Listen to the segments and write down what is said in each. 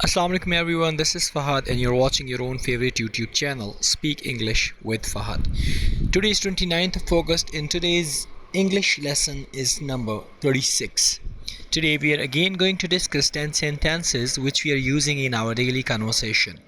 Assalamu alaikum everyone, this is Fahad and you're watching your own favorite YouTube channel, Speak English with Fahad. Today is 29th of August and today's English lesson is number 36. Today we are again going to discuss 10 sentences which we are using in our daily conversation.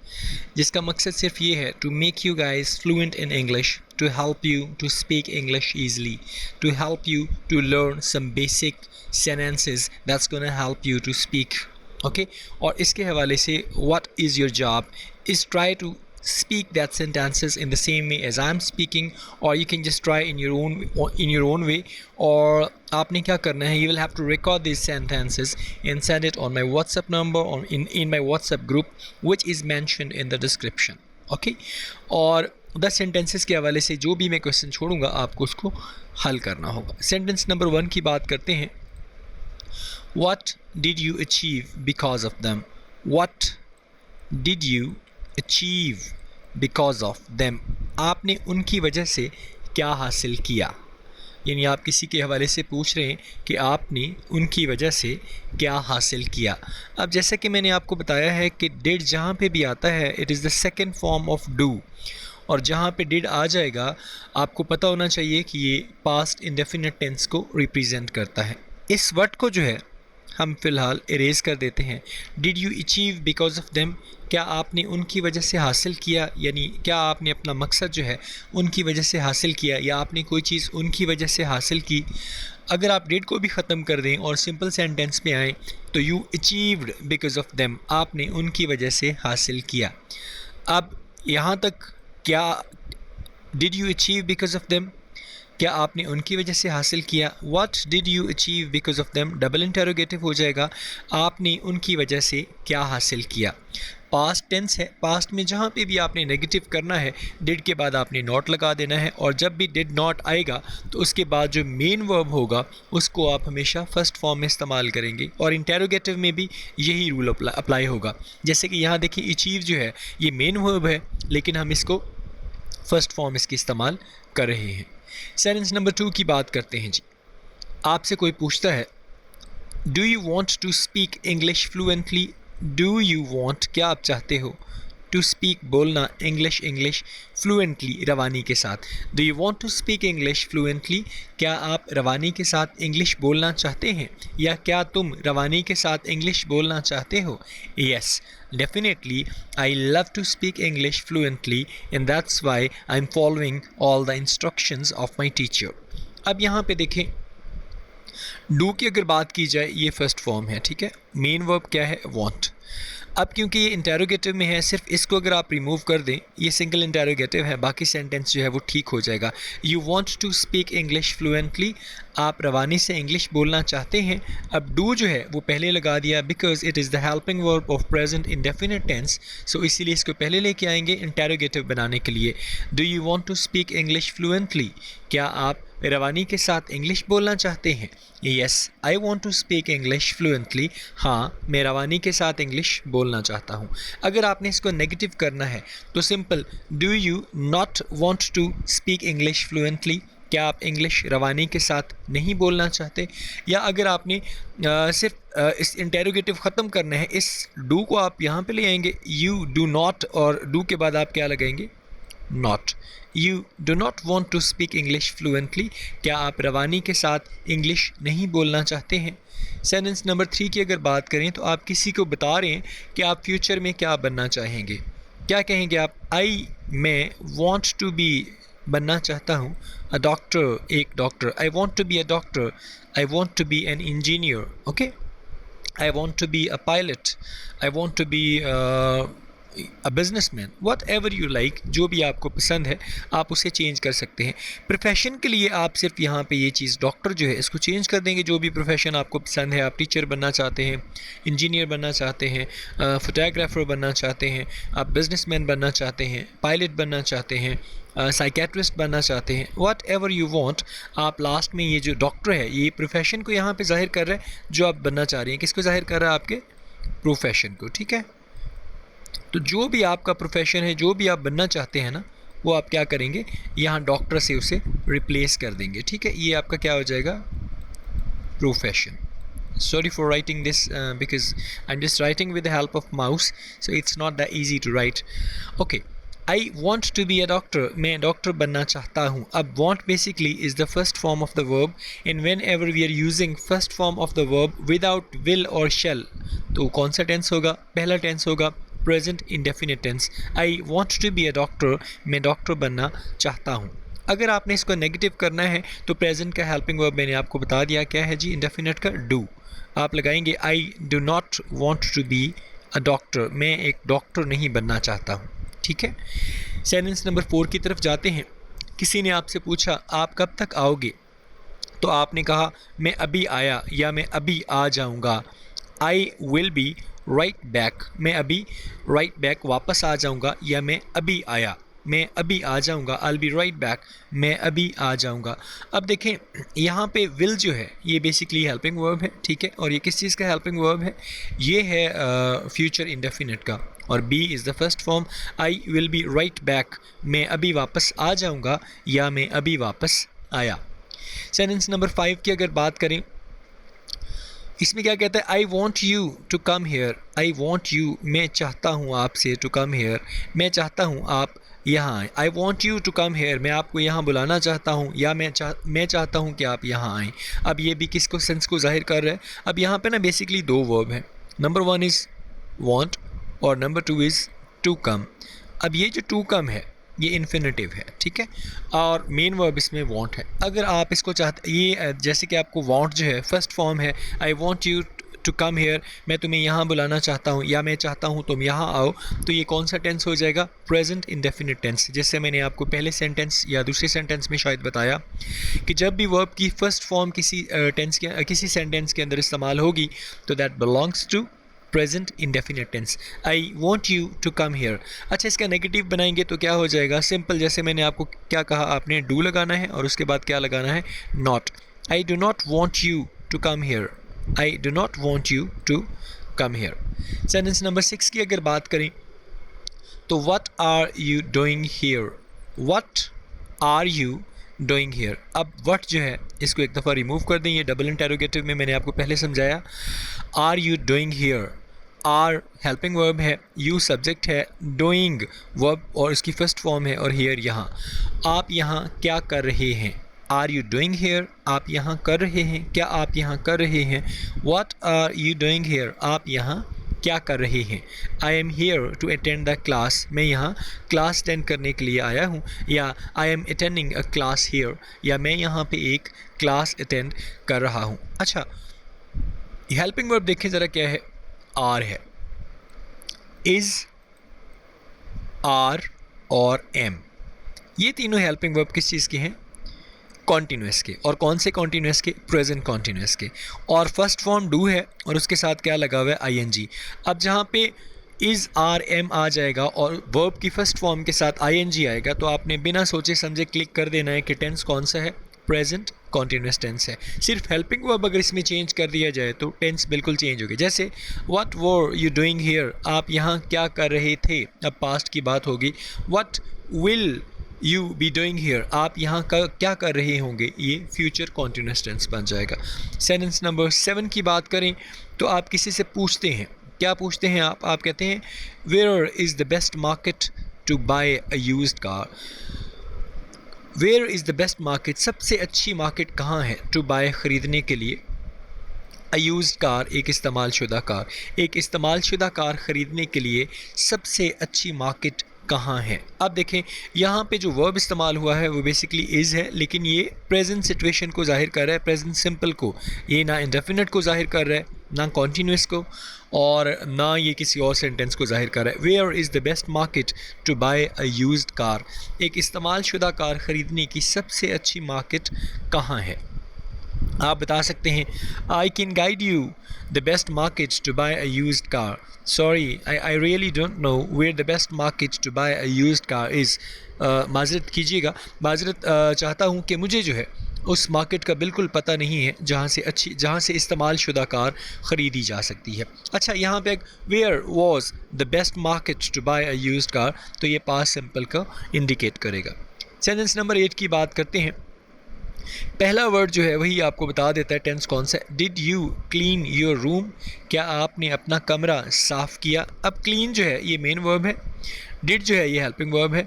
जिसका मकसद सिर्फ ये है to make you guys fluent in English, to help you to speak English easily, to help you to learn some basic sentences that's gonna help you to speak. Okay, और इसके हवाले से what is your job is try to speak that sentences in the same way as I'm speaking, or you can just try in your own way. और आपने क्या करना है, you will have to record these sentences and send it on my WhatsApp number or in my WhatsApp group which is mentioned in the description. Okay, और 10 sentences के हवाले से जो भी मैं क्वेश्चन छोड़ूंगा आपको उसको हल करना होगा. सेंटेंस नंबर 1 की बात करते हैं. What did you achieve because of them? What did you achieve because of them? आपने उनकी वजह से क्या हासिल किया. यानी आप किसी के हवाले से पूछ रहे हैं कि आपने उनकी वजह से क्या हासिल किया. अब जैसा कि मैंने आपको बताया है कि did जहाँ पे भी आता है it is the second form of do, और जहाँ पे did आ जाएगा आपको पता होना चाहिए कि ये पास्ट इंडेफिनिट टेंस को रिप्रेजेंट करता है. इस वर्ड को जो है हम फ़िलहाल इरेज़ कर देते हैं. Did you achieve because of them, क्या आपने उनकी वजह से हासिल किया, यानी क्या आपने अपना मकसद जो है उनकी वजह से हासिल किया या आपने कोई चीज़ उनकी वजह से हासिल की. अगर आप डिड को भी ख़त्म कर दें और सिंपल सेंटेंस पे आएँ तो you achieved because of them, आपने उनकी वजह से हासिल किया. अब यहाँ तक क्या did you achieve because of them, क्या आपने उनकी वजह से हासिल किया. What did you achieve because of them, double interrogative हो जाएगा, आपने उनकी वजह से क्या हासिल किया. पास्ट टेंस है, पास्ट में जहाँ पे भी आपने नेगेटिव करना है डिड के बाद आपने नॉट लगा देना है, और जब भी डिड नॉट आएगा तो उसके बाद जो मेन वर्ब होगा उसको आप हमेशा फर्स्ट फॉर्म में इस्तेमाल करेंगे. और इंटरोगेटिव में भी यही रूल अप्लाई होगा. जैसे कि यहाँ देखिए अचीव जो है ये मेन वर्ब है लेकिन हम इसको फर्स्ट फॉर्म इसकी इस्तेमाल कर रहे हैं. सेंटेंस नंबर 2 की बात करते हैं जी. आपसे कोई पूछता है do you want to speak English fluently. Do you want, क्या आप चाहते हो, टू स्पीक बोलना, इंग्लिश फ्लुएंटली रवानी के साथ. Do you want to speak English fluently, क्या आप रवानी के साथ इंग्लिश बोलना चाहते हैं या क्या तुम रवानी के साथ इंग्लिश बोलना चाहते हो. Yes, definitely I love to speak English fluently and that's why I'm following all the instructions of my teacher. अब यहाँ पे देखें डू की अगर बात की जाए ये फर्स्ट फॉर्म है, ठीक है. मेन वर्ब क्या है, वांट. अब क्योंकि ये इंटरोगेटिव में है सिर्फ इसको अगर आप रिमूव कर दें, ये सिंगल इंटरोगेटिव है, बाकी सेंटेंस जो है वो ठीक हो जाएगा. You want to speak English fluently, आप रवानी से इंग्लिश बोलना चाहते हैं. अब डू जो है वो पहले लगा दिया because it is the helping verb of present indefinite tense, so इसीलिए इसको पहले लेके आएंगे इंटरोगेटिव बनाने के लिए. Do you want to speak English fluently, क्या आप रवानी के साथ इंग्लिश बोलना चाहते हैं. Yes, I want to speak English fluently, हाँ मैं रवानी के साथ इंग्लिश बोलना चाहता हूँ. अगर आपने इसको नेगेटिव करना है तो simple do you not want to speak English fluently, क्या आप इंग्लिश रवानी के साथ नहीं बोलना चाहते. या अगर आपने सिर्फ इस इंटेरोगेटिव ख़त्म करना है, इस डू को आप यहाँ पे ले आएंगे, यू डू नॉट, और डू के बाद आप क्या लगाएंगे, not. You do not want to speak English fluently, क्या आप रवानी के साथ इंग्लिश नहीं बोलना चाहते हैं. सेंटेंस नंबर 3 की अगर बात करें तो आप किसी को बता रहे हैं कि आप फ्यूचर में क्या बनना चाहेंगे. क्या कहेंगे आप, मैं वॉन्ट टू बी, बनना चाहता हूँ, अ डॉक्टर, एक doctor. I want to be a doctor, I want to be an engineer. Okay, I want to be a pilot, I want to be a businessman. Whatever you like, जो भी आपको पसंद है आप उसे change कर सकते हैं. प्रोफेशन के लिए आप सिर्फ यहाँ पे ये चीज़ डॉक्टर जो है इसको चेंज कर देंगे. जो भी प्रोफेशन आपको पसंद है, आप टीचर बनना चाहते हैं, इंजीनियर बनना चाहते हैं, फोटोग्राफर बनना चाहते हैं, आप बिजनेसमैन बनना चाहते हैं, पायलट बनना चाहते हैं, साइकेट्रिस्ट बनना चाहते हैं, वट एवर यू वॉन्ट, आप लास्ट में ये जो डॉक्टर है ये प्रोफेशन को यहाँ पे जाहिर कर रहा है जो आप बनना चाह रहे हैं. किसको जाहिर कर रहा है, आपके प्रोफेशन को, ठीक है. तो जो भी आपका प्रोफेशन है, जो भी आप बनना चाहते हैं ना, वो आप क्या करेंगे, यहाँ डॉक्टर से उसे रिप्लेस कर देंगे, ठीक है. ये आपका क्या हो जाएगा, profession. Sorry for writing this because I'm just writing with the help of mouse, so it's not that easy to write. Okay, I want to be a doctor. मैं डॉक्टर बनना चाहता हूँ. अब want basically is the first form of the verb, and whenever we are using first form of the verb without will or shall, तो कौन सा tense होगा? पहला tense होगा present indefinite tense. I want to be a doctor. मैं doctor बनना चाहता हूँ. अगर आपने इसको नेगेटिव करना है तो प्रेजेंट का हेल्पिंग वर्ब मैंने आपको बता दिया क्या है जी, इंडेफिनिट का डू. आप लगाएंगे I do not want to be a doctor. मैं एक डॉक्टर नहीं बनना चाहता हूँ. ठीक है. सेंटेंस नंबर 4 की तरफ जाते हैं. किसी ने आपसे पूछा आप कब तक आओगे, तो आपने कहा मैं अभी आया या मैं अभी आ जाऊँगा. आई विल बी राइट बैक. मैं अभी राइट बैक वापस आ जाऊँगा, या मैं अभी आया, मैं अभी आ जाऊँगा. आई बी राइट बैक. मैं अभी आ जाऊँगा. अब देखें यहाँ पे विल जो है ये बेसिकली हेल्पिंग वर्ब है. ठीक है. और ये किस चीज़ का हेल्पिंग वर्ब है? ये है फ्यूचर इंडेफिनिट का. और be is the first form. I will be right back. मैं अभी वापस आ जाऊँगा या मैं अभी वापस आया. सेंटेंस नंबर 5 की अगर बात करें, इसमें क्या कहता है? I want you to come here. I want you, मैं चाहता हूँ आपसे, टू कम हेयर, मैं चाहता हूँ आप यहाँ आएँ. I want you to come here, मैं आपको यहाँ बुलाना चाहता हूँ, या मैं चाहता हूँ कि आप यहाँ आएँ. अब ये भी किसको सेंस को जाहिर कर रहा है? अब यहाँ पे ना बेसिकली 2 वर्ब हैं. नंबर 1 इज़ वॉन्ट और नंबर 2 इज़ टू कम. अब ये जो टू कम है ये इन्फिनेटिव है. ठीक है. और मेन वर्ब इसमें वांट है. अगर आप इसको चाहते, ये जैसे कि आपको वांट जो है फर्स्ट फॉर्म है, I want you to come here, मैं तुम्हें यहाँ बुलाना चाहता हूँ, या मैं चाहता हूँ तुम यहाँ आओ, तो ये कौन सा टेंस हो जाएगा? Present indefinite tense. जैसे मैंने आपको पहले सेंटेंस या दूसरे सेंटेंस में शायद बताया कि जब भी वर्ब की फर्स्ट फॉर्म किसी टेंस के किसी सेंटेंस के अंदर इस्तेमाल होगी तो that belongs to present indefinite tense. I want you to come here. अच्छा, इसका नेगेटिव बनाएंगे तो क्या हो जाएगा? सिंपल. जैसे मैंने आपको क्या कहा, आपने डू लगाना है और उसके बाद क्या लगाना है? Not. I do not want you to come here. I do not want you to come here. Sentence number 6 की अगर बात करें तो what are you doing here. What are you doing here. अब व्हाट जो है इसको एक दफ़ा रिमूव कर दें. ये डबल इंटेरोगेटिव में मैंने आपको पहले समझाया. Are you doing here, are helping verb है, यू सब्जेक्ट है, डूइंग वर्ब और इसकी फर्स्ट फॉर्म है, और हियर यहाँ. आप यहाँ क्या कर रहे हैं? आर यू डूइंग हियर, आप यहाँ कर रहे हैं, क्या आप यहाँ कर रहे हैं? What are you doing here, आप यहाँ क्या कर रहे हैं? I am here to attend the class, मैं यहाँ क्लास अटेंड करने के लिए आया हूँ, या I am attending a class here, या मैं यहाँ पे एक क्लास अटेंड कर रहा हूँ. अच्छा, हेल्पिंग वर्ब देखें ज़रा क्या है? आर है. इज़, आर और एम, ये तीनों हेल्पिंग वर्ब किस चीज़ के हैं? कॉन्टीन्यूस के. और कौन से कॉन्टीन्यूस के? प्रेजेंट कॉन्टीन्यूस के. और फर्स्ट फॉर्म डू है और उसके साथ क्या लगा हुआ है? आईएनजी. अब जहाँ पे इज़, आर, एम आ जाएगा और वर्ब की फर्स्ट फॉर्म के साथ आईएनजी आएगा, तो आपने बिना सोचे समझे क्लिक कर देना है कि टेंस कौन सा है? प्रेजेंट कॉन्टीन्यूस टेंस है. सिर्फ हेल्पिंग वर्ब अगर इसमें चेंज कर दिया जाए तो टेंस बिल्कुल चेंज होगी. जैसे what were you doing here, आप यहाँ क्या कर रहे थे, अब पास्ट की बात होगी. What will you be doing here, आप यहाँ का क्या कर रहे होंगे, ये फ्यूचर कॉन्टीन्यूस टेंस बन जाएगा. सेंटेंस नंबर 7 की बात करें तो आप किसी से पूछते हैं. क्या पूछते हैं आप? आप कहते हैं where is the best market to buy a used car. Where is the best market, सबसे अच्छी मार्केट कहाँ है? टू बाय, ख़रीदने के लिए. अ यूज्ड कार, एक इस्तेमाल शुदा कार. एक इस्तेमाल शुदा कार ख़रीदने के लिए सबसे अच्छी मार्केट कहाँ है? अब देखें यहाँ पे जो वर्ब इस्तेमाल हुआ है वो बेसिकली इज़ है, लेकिन ये प्रेजेंट सिचुएशन को जाहिर कर रहा है, प्रेजेंट सिंपल को. ये ना इंडेफिनिट को जाहिर कर रहा है, ना कॉन्टीन्यूस को, और ना ये किसी और सेंटेंस को जाहिर कर रहा है. Where is the best market to buy a used car, एक इस्तेमाल शुदा कार ख़रीदने की सबसे अच्छी मार्केट कहाँ है? आप बता सकते हैं I can guide you the best market to buy a used car. Sorry, I really don't know where the best market to buy a used car is. माजरत कीजिएगा, माजरत चाहता हूँ कि मुझे जो है उस मार्केट का बिल्कुल पता नहीं है जहाँ से इस्तेमाल शुदा कार ख़रीदी जा सकती है. अच्छा, यहाँ पे where was the best market to buy a used car, तो ये पास्ट सिंपल का इंडिकेट करेगा. सेंटेंस नंबर 8 की बात करते हैं. पहला वर्ड जो है वही आपको बता देता है टेंस कौन सा है। Did you clean your room, क्या आपने अपना कमरा साफ़ किया। अब क्लीन जो है ये मेन वर्ब है, डिड जो है ये हेल्पिंग वर्ब है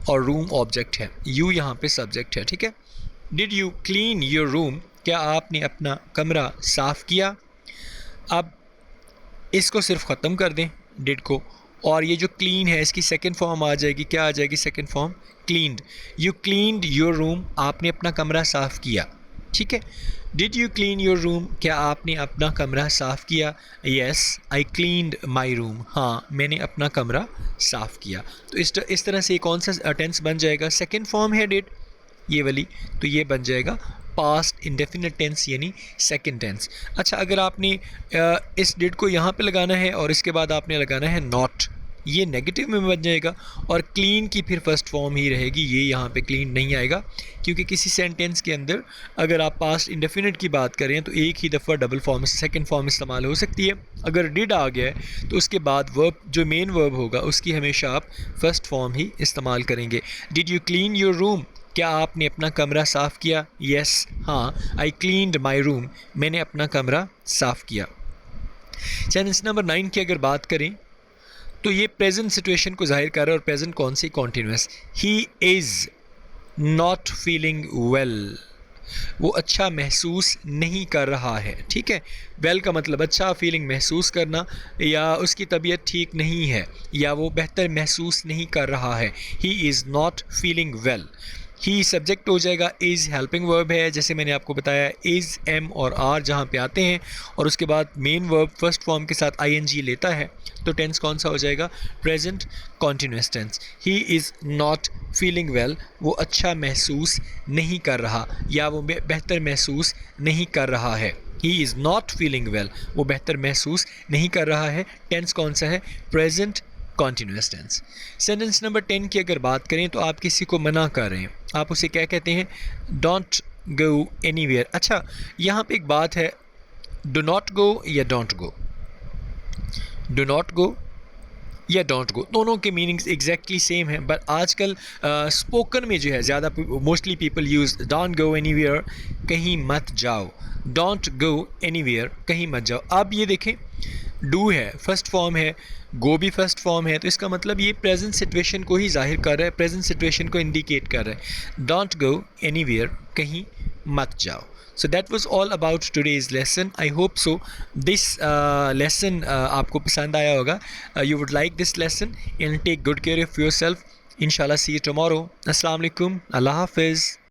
और रूम ऑब्जेक्ट है, यू यहाँ पे सब्जेक्ट है, ठीक है। Did you clean your room, क्या आपने अपना कमरा साफ़ किया। अब इसको सिर्फ ख़त्म कर दें डिड को, और ये जो क्लीन है इसकी सेकंड फॉर्म आ जाएगी, क्या आ जाएगी second form, cleaned. You cleaned your room, आपने अपना कमरा साफ़ किया, ठीक है। Did you clean your room, क्या आपने अपना कमरा साफ़ किया। Yes I cleaned my room, हाँ मैंने अपना कमरा साफ़ किया। तो इस तरह से कौन सा टेंस बन जाएगा, सेकंड फॉर्म है डिड ये वाली, तो ये बन जाएगा पास्ट इंडेफिनिट टेंस यानी सेकंड टेंस। अच्छा, अगर आपने इस डिड को यहाँ पे लगाना है और इसके बाद आपने लगाना है नॉट, ये नेगेटिव में बन जाएगा और क्लीन की फिर फर्स्ट फॉर्म ही रहेगी, ये यहाँ पे क्लीन नहीं आएगा, क्योंकि किसी सेंटेंस के अंदर अगर आप पास्ट इंडेफिनिट की बात करें तो एक ही दफ़ा डबल फॉर्म सेकंड फॉर्म इस्तेमाल हो सकती है। अगर डिड आ गया है तो उसके बाद वर्ब जो मेन वर्ब होगा उसकी हमेशा आप फर्स्ट फॉर्म ही इस्तेमाल करेंगे। Did you clean your room, क्या आपने अपना कमरा साफ़ किया। येस हाँ आई क्लीन्ड माई रूम, मैंने अपना कमरा साफ़ किया। सेंटेंस नंबर 9 की अगर बात करें तो ये प्रेजेंट सिचुएशन को जाहिर कर रहा है और प्रेजेंट कौन सी, continuous. He is not feeling well, वो अच्छा महसूस नहीं कर रहा है, ठीक है। वेल का मतलब अच्छा, फीलिंग महसूस करना, या उसकी तबीयत ठीक नहीं है या वो बेहतर महसूस नहीं कर रहा है। ही is not feeling well, he subject हो जाएगा, इज़ हेल्पिंग वर्ब है जैसे मैंने आपको बताया, इज़ एम और आर जहाँ पे आते हैं और उसके बाद मेन वर्ब फर्स्ट फॉर्म के साथ आईएनजी लेता है, तो टेंस कौन सा हो जाएगा, present continuous tense. He is not feeling well, वो अच्छा महसूस नहीं कर रहा या वो बेहतर महसूस नहीं कर रहा है। ही इज़ नॉट फीलिंग वेल, वो बेहतर महसूस नहीं कर रहा है। टेंस कौन सा है, present continuous tense. Sentence number 10 की अगर बात करें तो आप किसी को मना कर रहे हैं, आप उसे क्या कहते हैं, डोंट गो एनीवेयर। अच्छा, यहाँ पे एक बात है, डो नॉट गो या don't go, do not go या डोंट गो, दोनों के मीनिंग्स एग्जैक्टली सेम है, बट आजकल स्पोकन में जो है ज़्यादा mostly people use don't go anywhere, कहीं मत जाओ, डोंट गो एनीवेयर, कहीं मत जाओ। अब ये देखें, डू है फर्स्ट फॉर्म है, गो भी फर्स्ट फॉर्म है, तो इसका मतलब ये प्रेजेंट सिचुएशन को ही जाहिर कर रहा है, प्रेजेंट सिचुएशन को इंडिकेट कर रहा है। डोंट गो एनीवेयर, कहीं मत जाओ। So that was all about today's lesson. I hope so this lesson आपको पसंद आया होगा. You would like this lesson and take good care of yourself. Inshallah see you tomorrow. Assalamu alaikum. Allah Hafiz.